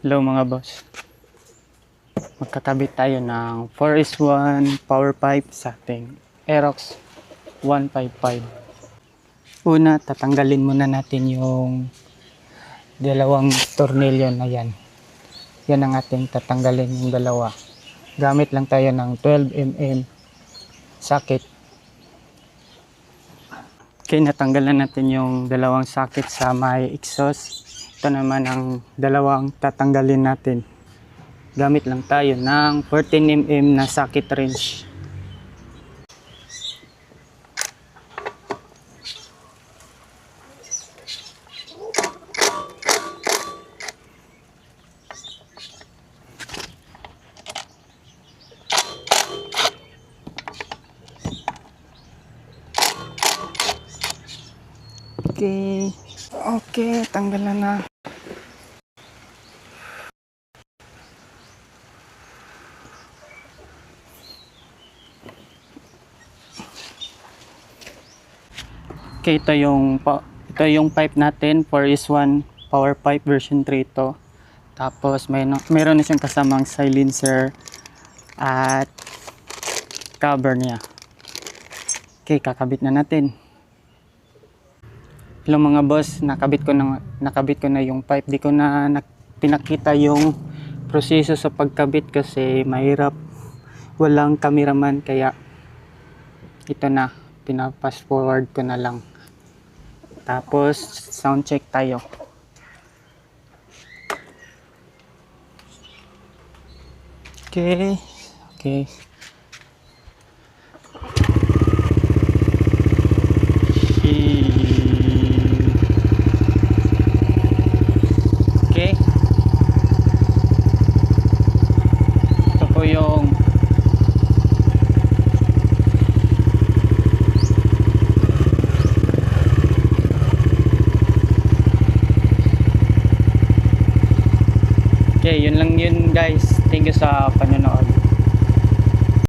Hello mga boss. Magkakabit tayo ng 4:1 power pipe sa ating Aerox 155. Una, tatanggalin muna natin yung dalawang tornilyo na yan. Yan ang ating tatanggalin, yung dalawa. Gamit lang tayo ng 12mm socket. Okay, natanggalan natin yung dalawang socket sa may exhaust. Ito naman ang dalawang tatanggalin natin. Gamit lang tayo ng 14mm na socket wrench. Okay, tanggalan na. Okay, ito yung pipe natin, 4:1 power pipe version 3 ito. Tapos meron na siyang kasamang silencer at cover niya. Okay, kakabit na natin. Hello mga boss, nakabit ko na yung pipe. Di ko na pinakita yung proseso sa pagkabit kasi mahirap. Walang cameraman kaya ito na, pina-fast forward ko na lang. Tapos sound check tayo. Okay. Okay. Ito po yung okay, yun lang yun guys. Thank you sa panonood.